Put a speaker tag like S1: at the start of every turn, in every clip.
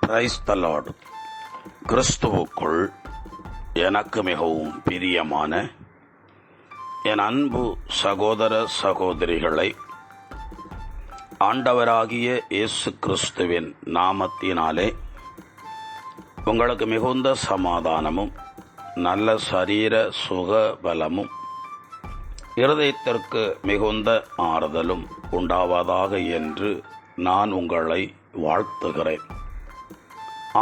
S1: Praise the Lord. கிறிஸ்துவுக்குள் எனக்கு மிகவும் பிரியமான என் அன்பு சகோதர சகோதரிகளை, ஆண்டவராகிய இயேசு கிறிஸ்துவின் நாமத்தினாலே உங்களுக்கு மிகுந்த சமாதானமும் நல்ல சரீர சுக பலமும் இருதயத்திற்கு மிகுந்த ஆறுதலும் உண்டாவதாக என்று நான் உங்களை வாழ்த்துகிறேன்.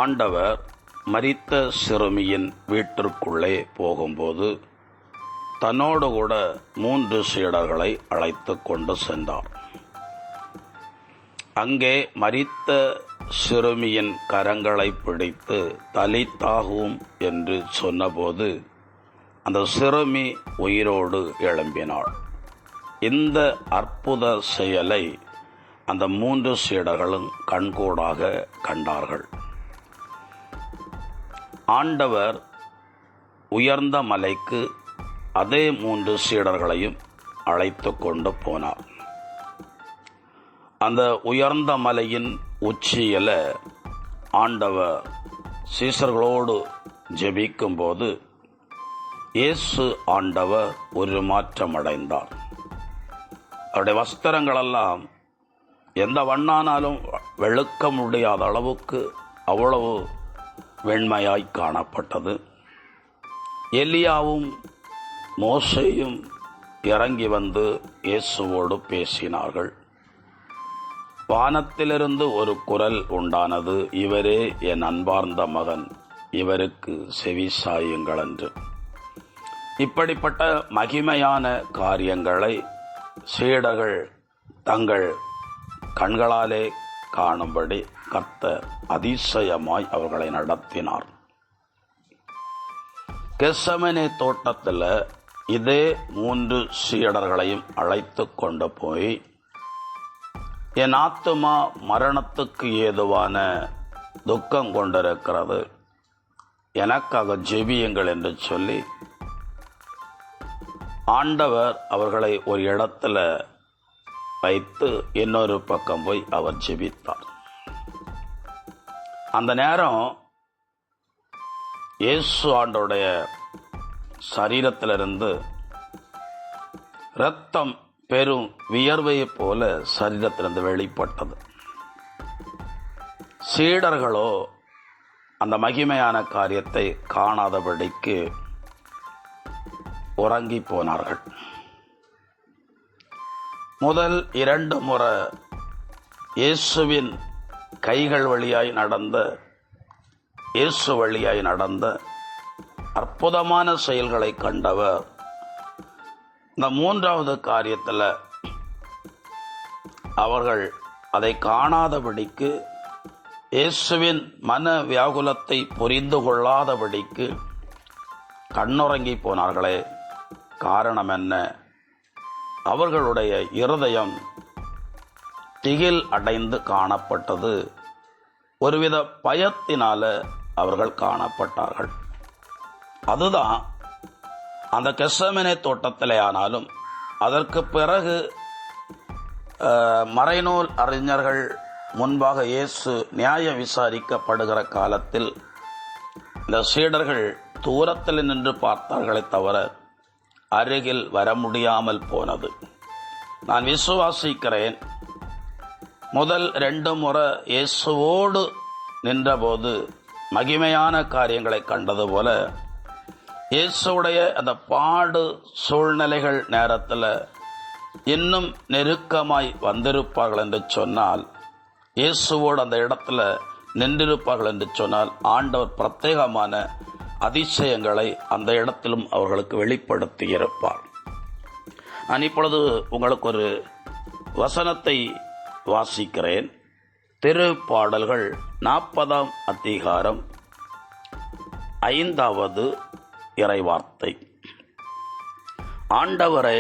S1: ஆண்டவர் மரித்த சிறுமியின் வீட்டிற்குள்ளே போகும்போது தன்னோடு கூட 3 சீடர்களை அழைத்து கொண்டு சென்றார். அங்கே மரித்த சிறுமியின் கரங்களை பிடித்து தலித்தாகும் என்று சொன்னபோது அந்த சிறுமி உயிரோடு எழும்பினாள். இந்த அற்புத செயலை அந்த 3 சீடர்களும் கண்கூடாக கண்டார்கள். ஆண்டவர் உயர்ந்த மலைக்கு அதே 3 சீடர்களையும் அழைத்து கொண்டு போனார். அந்த உயர்ந்த மலையின் உச்சியில ஆண்டவர் சீசர்களோடு ஜெபிக்கும்போது இயேசு ஆண்டவர் ஒரு மாற்றம் அடைந்தார். அவருடைய வஸ்திரங்களெல்லாம் எந்த வண்ணானாலும் வெளுக்க முடியாத அளவுக்கு அவ்வளவு வெண்மையாய் காணப்பட்டது. எலியாவும் மோசேயும் இறங்கி வந்து இயேசுவோடு பேசினார்கள். வானத்திலிருந்து ஒரு குரல் உண்டானது, இவரே என் அன்பார்ந்த மகன், இவருக்கு செவி சாயுங்கள் என்று. இப்படிப்பட்ட மகிமையான காரியங்களை சீடர்கள் தங்கள் கண்களாலே காணும்படி கர்த்தர் அதிசயமாய் அவர்களை நடத்தினார். கெத்செமனே தோட்டத்தில் இதே 3 சீடர்களையும் அழைத்து கொண்டு போய், என் ஆத்துமா மரணத்துக்கு ஏதுவான துக்கம் கொண்டிருக்கிறது, எனக்காக ஜெபியுங்கள் என்று சொல்லி ஆண்டவர் அவர்களை ஒரு இடத்துல வைத்து இன்னொரு பக்கம் போய் அவர் ஜெபித்தார். அந்த நேரம் இயேசு ஆண்டோடைய சரீரத்திலிருந்து இரத்தம் பெரும் வியர்வையை போல சரீரத்திலிருந்து வெளிப்பட்டது. சீடர்களோ அந்த மகிமையான காரியத்தை காணாதபடிக்கு உறங்கி போனார்கள். முதல் 2 முறை இயேசுவின் கைகள் வழியாய் நடந்த, இயேசு வழியாய் நடந்த அற்புதமான செயல்களை கண்டவர் இந்த 3வது காரியத்தில் அவர்கள் அதை காணாதபடிக்கு, இயேசுவின் மன வியாகுலத்தை புரிந்து கொள்ளாதபடிக்கு கண்ணுறங்கி போனார்களே. காரணம் என்ன? அவர்களுடைய இருதயம் திகில் அடைந்து காணப்பட்டது. ஒருவித பயத்தினால அவர்கள் காணப்பட்டார்கள். அதுதான் அந்த கெத்செமனே தோட்டத்திலே. ஆனாலும் அதற்கு பிறகு மறைநூல் அறிஞர்கள் முன்பாக இயேசு நியாய விசாரிக்கப்படுகிற காலத்தில் இந்த சீடர்கள் தூரத்தில் நின்று பார்த்தார்களே தவிர அருகில் வர முடியாமல் போனது. நான் விசுவாசிக்கிறேன், முதல் 2 முறை இயேசுவோடு நின்றபோது மகிமையான காரியங்களை கண்டது போல இயேசுடைய அந்த பாடு சூழ்நிலைகள் நேரத்தில் இன்னும் நெருக்கமாய் வந்திருப்பார்கள் என்று சொன்னால், இயேசுவோடு அந்த இடத்துல நின்றிருப்பார்கள் என்று சொன்னால், ஆண்டவர் பிரத்யேகமான அதிசயங்களை அந்த இடத்திலும் அவர்களுக்கு வெளிப்படுத்தி இருப்பார். நான் இப்பொழுது உங்களுக்கு ஒரு வசனத்தை வாசிக்கிறேன். திருப்பாடல்கள் 40ஆம் அதிகாரம் 5வது இறைவார்த்தை. ஆண்டவரே,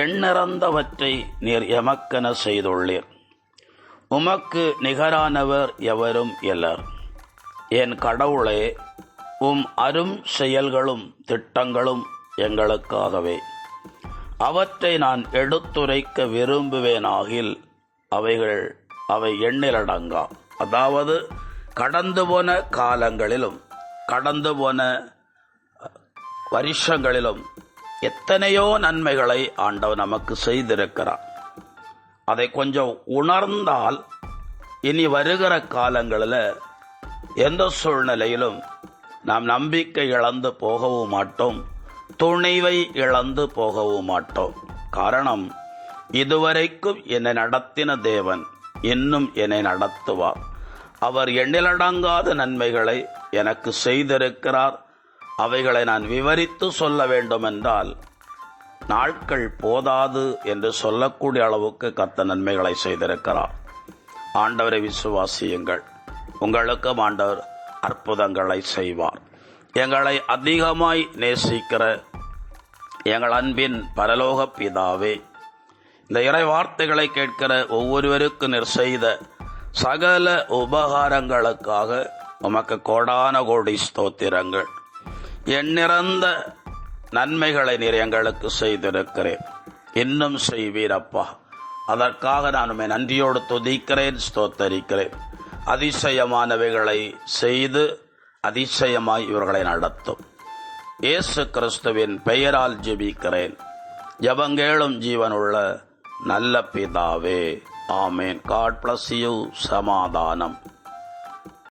S1: எண்ணிறந்தவற்றை நீர் எமக்கென செய்துள்ளீர், உமக்கு நிகரானவர் எவரும் இல்லர். என் கடவுளே, உம் அரும் செயல்களும் திட்டங்களும் எங்களுக்காகவே. அவற்றை நான் எடுத்துரைக்க விரும்புவேனாகில் அவை எண்ணிலடங்கா. அதாவது கடந்து போன காலங்களிலும் கடந்து போன வருஷங்களிலும் எத்தனையோ நன்மைகளை ஆண்டவர் நமக்கு செய்திருக்கிறார். அதை கொஞ்சம் உணர்ந்தால் இனி வருகிற காலங்களில் எந்த சூழ்நிலையிலும் நாம் நம்பிக்கை இழந்து போகவும் மாட்டோம், துணிவை இழந்து போகவும் மாட்டோம். காரணம், இதுவரைக்கும் என்னை நடத்தின தேவன் இன்னும் என்னை நடத்துவார். அவர் எண்ணிலடங்காத நன்மைகளை எனக்கு செய்திருக்கிறார். அவைகளை நான் விவரித்து சொல்ல வேண்டுமென்றால் நாட்கள் போதாது என்று சொல்லக்கூடிய அளவுக்கு கர்த்தர் நன்மைகளை செய்திருக்கிறார். ஆண்டவரை விசுவாசியுங்கள், உங்களுக்கும் ஆண்டவர் அற்புதங்களை செய்வார். எங்களை அதிகமாய் நேசிக்கிற எங்கள் அன்பின் பரலோக பிதாவே, இந்த இறை வார்த்தைகளை கேட்கிற ஒவ்வொருவருக்கு நீர் செய்த சகல உபகாரங்களுக்காக உமக்கு கோடான கோடி ஸ்தோத்திரங்கள். எண்ணிறந்த நன்மைகளை நீர் எங்களுக்கு செய்திருக்கிறேன், இன்னும் செய்வீரப்பா. அதற்காக நான் உம்மை நன்றியோடு துதிக்கிறேன், ஸ்தோத்தரிக்கிறேன். அதிசயமானவைகளை செய்து அதிசயமாய் இவர்களை நடத்தும். இயேசு கிறிஸ்துவின் பெயரால் ஜெபிக்கிறேன், ஜெபங்கேளும் ஜீவனுள்ள நல்ல பிதாவே, ஆமேன். God bless you. சமாதானம்.